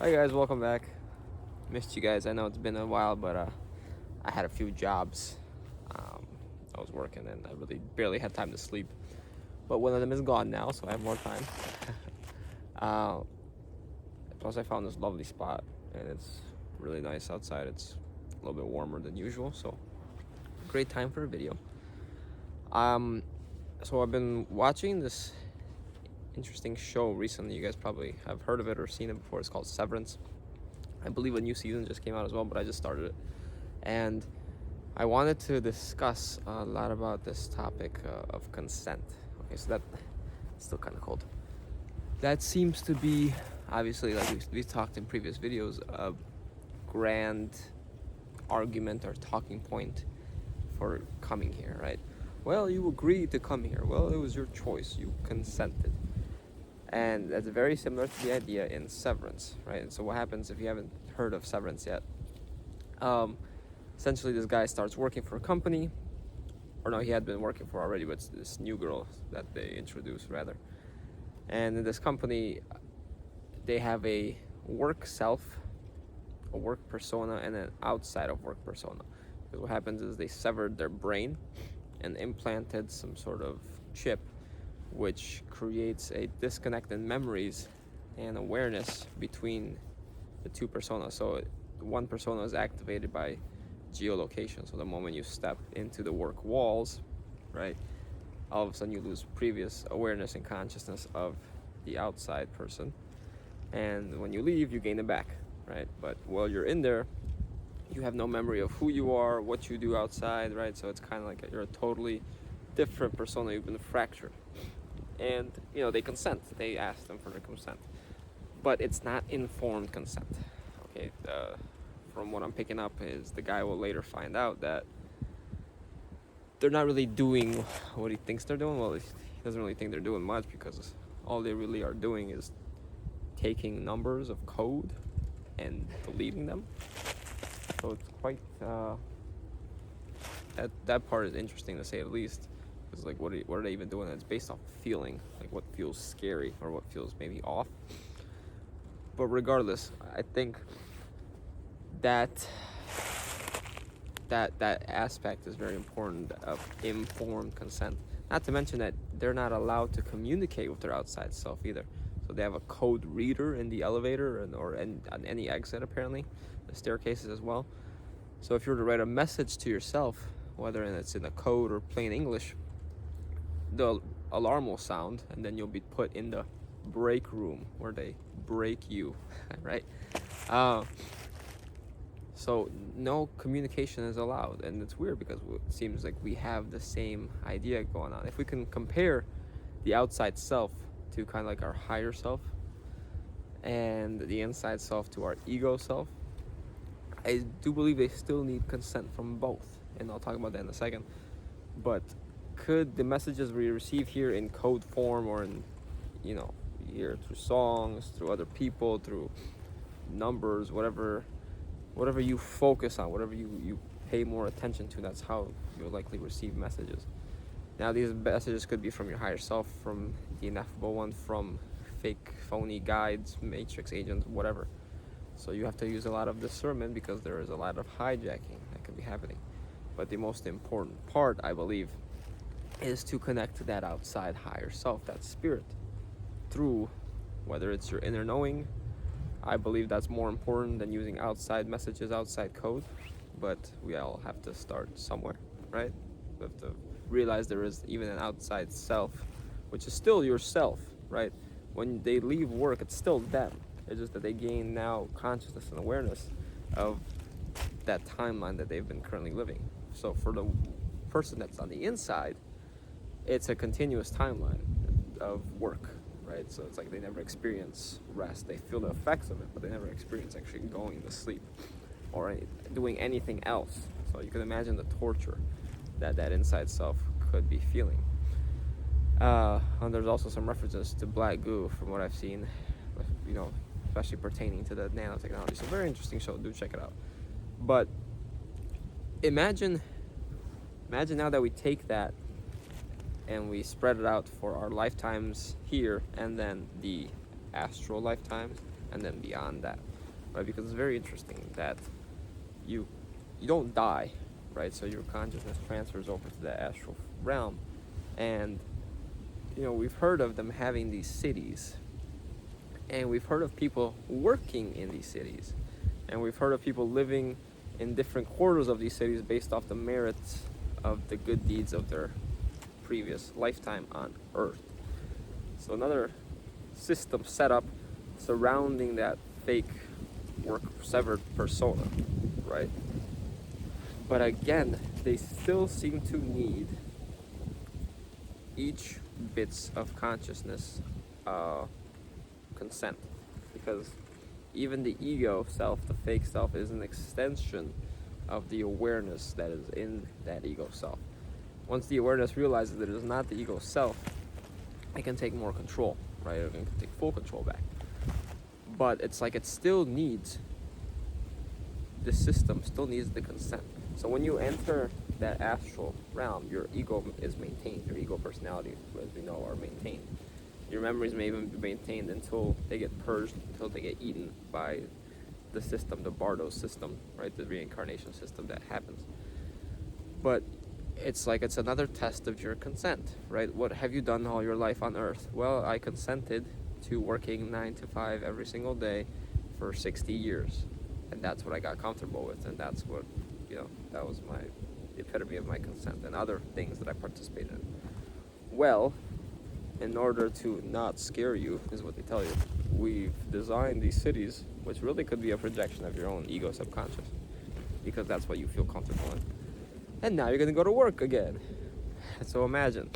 Hi guys, welcome back. Missed you guys. I know it's been a while, but I had a few jobs. Um, I was working and I really barely had time to sleep. But one of them is gone now, so I have more time. uh, Plus, I found this lovely spot, and it's really nice outside. It's a little bit warmer than usual, so great time for a video. Um, so I've been watching this interesting show recently. You guys probably have heard of it or seen it before. It's called Severance. I believe a new season just came out as well, but I just started it. And I wanted to discuss a lot about this topic of consent. Okay, so that's still kind of cold. That seems to be, obviously, like we talked in previous videos, a grand argument or talking point for coming here, right? Well, you agreed to come here. Well, it was your choice. You consented. And that's very similar to the idea in Severance, right? And so what happens if you haven't heard of Severance yet? Essentially, this guy starts working for a company, or no, he had been working for already, but it's this new girl that they introduced, rather. And in this company, they have a work self, a work persona, and an outside of work persona. Because what happens is they severed their brain and implanted some sort of chip which creates a disconnect in memories and awareness between the two personas. So one persona is activated by geolocation. So the moment you step into the work walls, right, all of a sudden you lose previous awareness and consciousness of the outside person. And when you leave, you gain it back, right? But while you're in there, you have no memory of who you are, what you do outside, right? So it's kind of like you're a totally different persona. You've been fractured. And they consent. They ask them for their consent, but it's not informed consent. Okay, from what I'm picking up is the guy will later find out that they're not really doing what he thinks they're doing. Well, he doesn't really think they're doing much, because all they really are doing is taking numbers of code and deleting them. So it's quite that part is interesting, to say the least. It's like, what are they even doing? It's based off feeling, like what feels scary or what feels maybe off. But regardless, I think that aspect is very important of informed consent. Not to mention that they're not allowed to communicate with their outside self either. So they have a code reader in the elevator or on any exit, apparently, the staircases as well. So if you were to write a message to yourself, whether it's in a code or plain English, the alarm will sound, and then you'll be put in the break room where they break you, right? So no communication is allowed, and it's weird because it seems like we have the same idea going on. If we can compare the outside self to kind of like our higher self, and the inside self to our ego self, I do believe they still need consent from both, and I'll talk about that in a second. But could the messages we receive here in code form, or in here through songs, through other people, through numbers, whatever you focus on, whatever you pay more attention to, that's how you'll likely receive messages. Now, these messages could be from your higher self, from the ineffable one, from fake phony guides, matrix agents, whatever. So you have to use a lot of discernment, because there is a lot of hijacking that could be happening. But the most important part, I believe, is to connect to that outside higher self, that spirit, through whether it's your inner knowing. I believe that's more important than using outside messages, outside code. But we all have to start somewhere, right? We have to realize there is even an outside self, which is still yourself, right? When they leave work, it's still them. It's just that they gain now consciousness and awareness of that timeline that they've been currently living. So for the person that's on the inside, it's a continuous timeline of work, right? So it's like they never experience rest. They feel the effects of it, but they never experience actually going to sleep or doing anything else. So you can imagine the torture that inside self could be feeling. And there's also some references to black goo from what I've seen, especially pertaining to the nanotechnology. So very interesting show. Do check it out. But imagine now that we take that and we spread it out for our lifetimes here, and then the astral lifetimes, and then beyond that, right? Because it's very interesting that you you don't die, right? So your consciousness transfers over to the astral realm, and we've heard of them having these cities, and we've heard of people working in these cities, and we've heard of people living in different quarters of these cities based off the merits of the good deeds of their previous lifetime on Earth. So another system set up surrounding that fake work severed persona, right? But again, they still seem to need each bits of consciousness consent, because even the ego self, the fake self, is an extension of the awareness that is in that ego self. Once the awareness realizes that it is not the ego self, it can take more control, right? It can take full control back. But it's like it still needs, the system still needs the consent. So when you enter that astral realm, your ego is maintained. Your ego personality, as we know, are maintained. Your memories may even be maintained until they get purged, until they get eaten by the system, the Bardo system, right? The reincarnation system that happens. But it's like it's another test of your consent, right? What have you done all your life on Earth? Well, I consented to working 9 to 5 every single day for 60 years. And that's what I got comfortable with. And that's what, that was the epitome of my consent, and other things that I participated in. Well, in order to not scare you, is what they tell you, we've designed these cities, which really could be a projection of your own ego subconscious, because that's what you feel comfortable in. And now you're going to go to work again. So imagine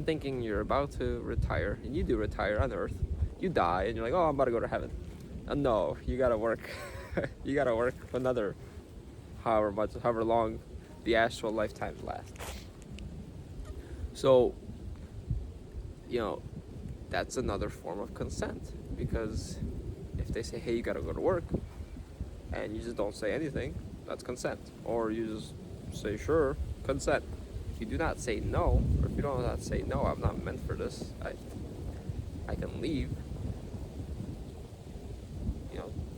thinking you're about to retire, and you do retire on Earth. You die, and you're like, oh, I'm about to go to heaven. No, you got to work. You got to work for another however long the astral lifetimes last. So, that's another form of consent, because if they say, hey, you got to go to work, and you just don't say anything, that's consent. Or you just say, sure, consent. If you do not say no, or if you do not say, no, I'm not meant for this, I can leave,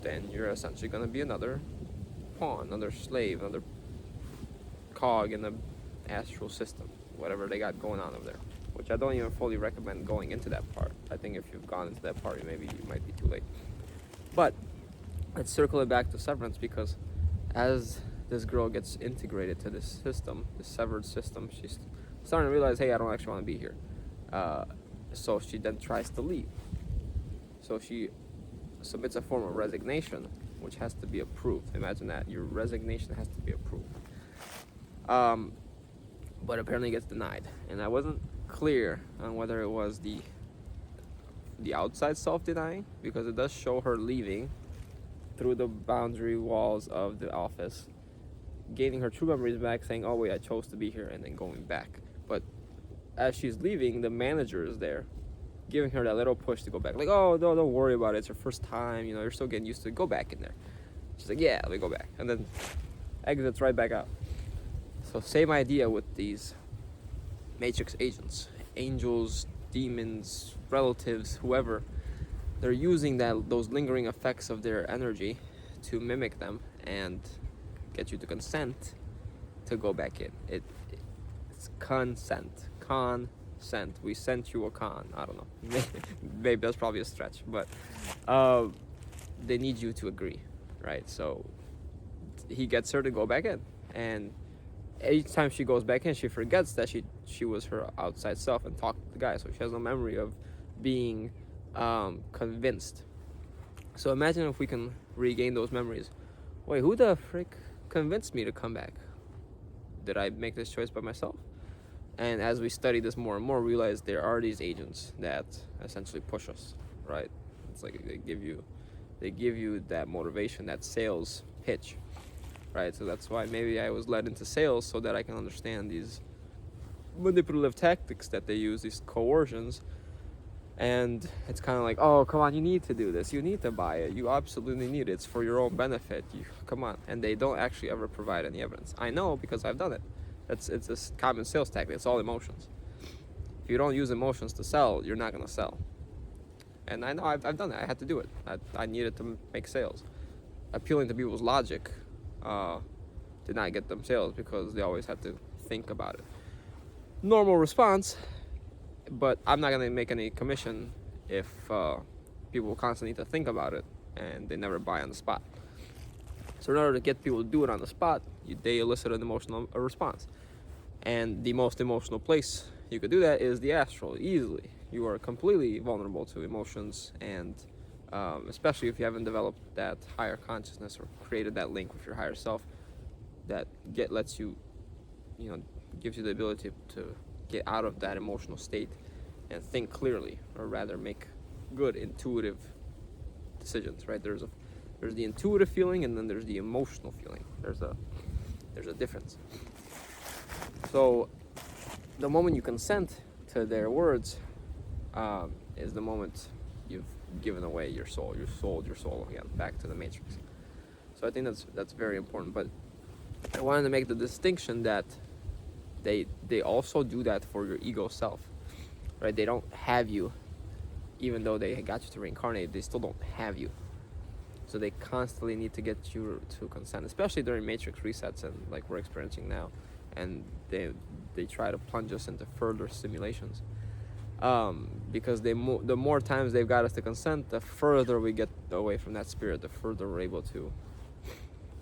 then you're essentially going to be another pawn, another slave, another cog in the astral system, whatever they got going on over there, which I don't even fully recommend going into that part. I think if you've gone into that part, maybe you might be too late. But let's circle it back to severance, because as this girl gets integrated to this system, this severed system, she's starting to realize, hey, I don't actually want to be here. So she then tries to leave. So she submits a form of resignation, which has to be approved. Imagine that. Your resignation has to be approved. But apparently it gets denied. And I wasn't clear on whether it was the outside self denying, because it does show her leaving through the boundary walls of the office, gaining her true memories back, saying, oh wait, I chose to be here, and then going back. But as she's leaving, the manager is there, giving her that little push to go back. Like, oh, no, don't worry about it. It's your first time. You're still getting used to it. Go back in there. She's like, yeah, let me go back. And then exits right back out. So same idea with these Matrix agents. Angels, demons, relatives, whoever. They're using those lingering effects of their energy to mimic them and get you to consent to go back in. It's consent. Consent. We sent you a con. I don't know. Maybe that's probably a stretch, but they need you to agree, right? So he gets her to go back in, and each time she goes back in, she forgets that she was her outside self and talked to the guy, so she has no memory of being convinced. So imagine if we can regain those memories. Wait, who the frick convinced me to come back? Did I make this choice by myself? And as we study this more and more, we realize there are these agents that essentially push us, right? It's like they give you that motivation, that sales pitch, right? So that's why maybe I was led into sales, so that I can understand these manipulative tactics that they use, these coercions. And it's kind of like, oh, come on, you need to do this. You need to buy it. You absolutely need it. It's for your own benefit. Come on. And they don't actually ever provide any evidence. I know, because I've done it. It's a common sales tactic. It's all emotions. If you don't use emotions to sell, you're not going to sell. And I know I've done it. I had to do it. I needed to make sales. Appealing to people's logic did not get them sales because they always had to think about it. Normal response, but I'm not going to make any commission if people constantly need to think about it and they never buy on the spot. So in order to get people to do it on the spot, they elicit an emotional response. And the most emotional place you could do that is the astral, easily. You are completely vulnerable to emotions, and especially if you haven't developed that higher consciousness or created that link with your higher self that lets you, gives you the ability to get out of that emotional state and think clearly, or rather make good intuitive decisions, right? There's the intuitive feeling, and then there's the emotional feeling. There's a difference. So the moment you consent to their words is the moment you've given away your soul. You've sold your soul again back to the matrix. So I think that's very important. But I wanted to make the distinction that they also do that for your ego self, right? They don't have you, even though they got you to reincarnate. They still don't have you. So they constantly need to get you to consent, especially during matrix resets and like we're experiencing now. And they try to plunge us into further simulations. Because the more times they've got us to consent, the further we get away from that spirit, the further we're able to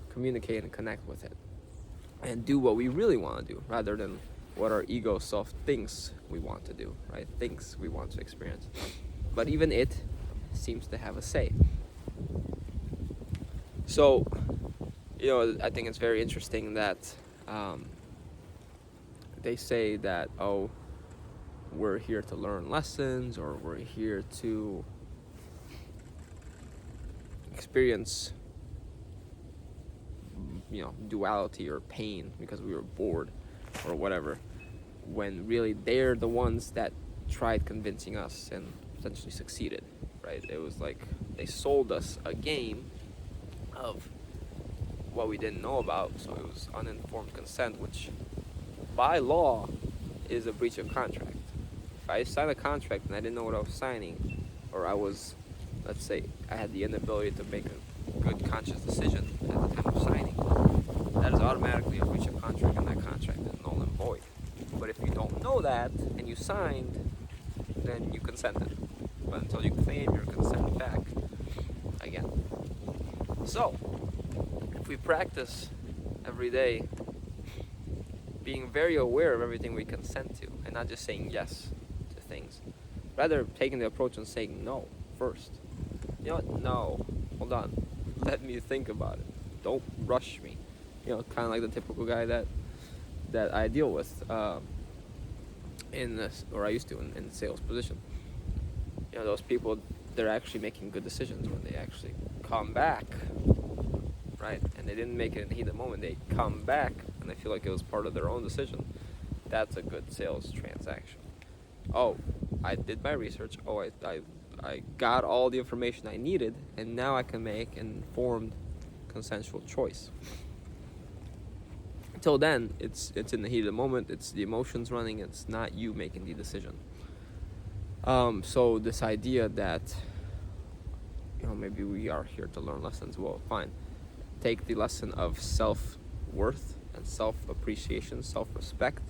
communicate and connect with it and do what we really want to do, rather than what our ego self thinks we want to do, right? Thinks we want to experience. But even it seems to have a say. So, I think it's very interesting that they say that, oh, we're here to learn lessons, or we're here to experience, duality or pain because we were bored or whatever, when really they're the ones that tried convincing us and essentially succeeded, right? It was like they sold us a game of what we didn't know about, so it was uninformed consent, which by law is a breach of contract. If I signed a contract and I didn't know what I was signing, or I was, let's say, I had the inability to make a good conscious decision at the time of signing, that is automatically a breach of contract, and that contract is null and void. But if you don't know that and you signed, then you consented. But until you claim your consent back, again. So, if we practice every day being very aware of everything we consent to, and not just saying yes to things, rather taking the approach and saying no first. You know what? No, hold on. Let me think about it. Don't rush me. Kind of like the typical guy that I deal with in this, or I used to in sales position. Those people, they're actually making good decisions when they actually come back, right? And they didn't make it in the heat of the moment. They come back and they feel like it was part of their own decision. That's a good sales transaction. Oh, I did my research. Oh, I got all the information I needed, and now I can make an informed, consensual choice. Until then, it's in the heat of the moment. It's the emotions running. It's not you making the decision. So this idea that maybe we are here to learn lessons. Well, fine. Take the lesson of self-worth and self-appreciation, self-respect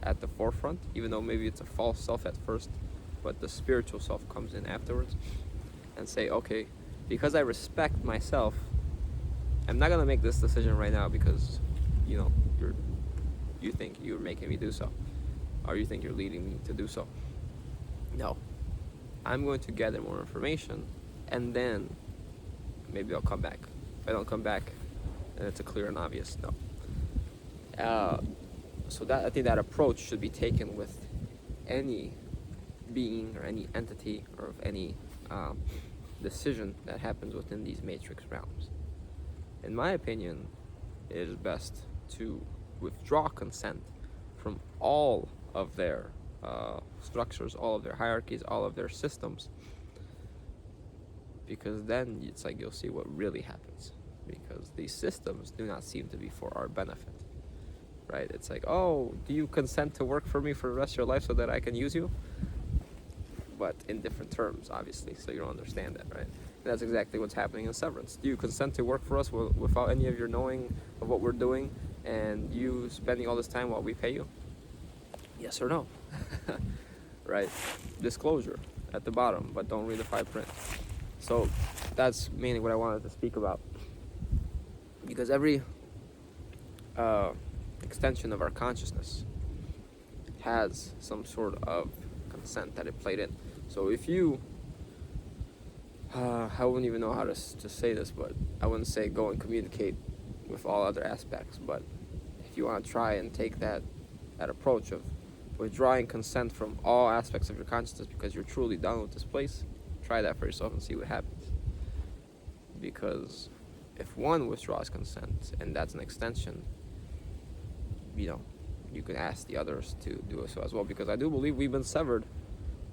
at the forefront, even though maybe it's a false self at first, but the spiritual self comes in afterwards, and say, okay, because I respect myself, I'm not gonna make this decision right now because you think you're making me do so, or you think you're leading me to do so. No, I'm going to gather more information, and then maybe I'll come back. If I don't come back, then it's a clear and obvious no. So I think that approach should be taken with any being or any entity or of any decision that happens within these matrix realms. In my opinion, it is best to withdraw consent from all of their structures, all of their hierarchies, all of their systems, because then it's like you'll see what really happens, because these systems do not seem to be for our benefit, right? It's like, oh, do you consent to work for me for the rest of your life so that I can use you? but in different terms, obviously, so you don't understand that, right? And that's exactly what's happening in severance. Do you consent to work for us without any of your knowing of what we're doing, and you spending all this time while we pay you? Yes or no? Right? Disclosure at the bottom, but don't read the fine print. So that's mainly what I wanted to speak about, because every extension of our consciousness has some sort of consent that it played in. So if you, I wouldn't even know how to say this, but I wouldn't say go and communicate with all other aspects, but if you want to try and take that approach of withdrawing consent from all aspects of your consciousness because you're truly done with this place, try that for yourself and see what happens. Because if one withdraws consent, and that's an extension, you can ask the others to do so as well, because I do believe we've been severed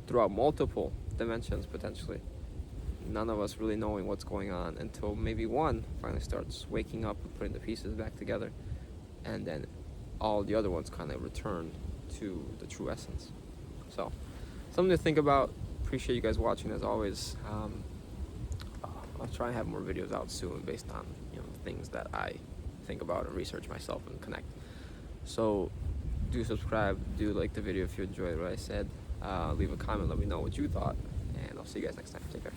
throughout multiple dimensions, potentially. None of us really knowing what's going on until maybe one finally starts waking up and putting the pieces back together, and then all the other ones kind of return to the true essence. So, something to think about. Appreciate you guys watching as always. I'll try and have more videos out soon based on things that I think about and research myself and connect. So do subscribe, do like the video if you enjoyed what I said. Leave a comment, let me know what you thought, and I'll see you guys next time. Take care.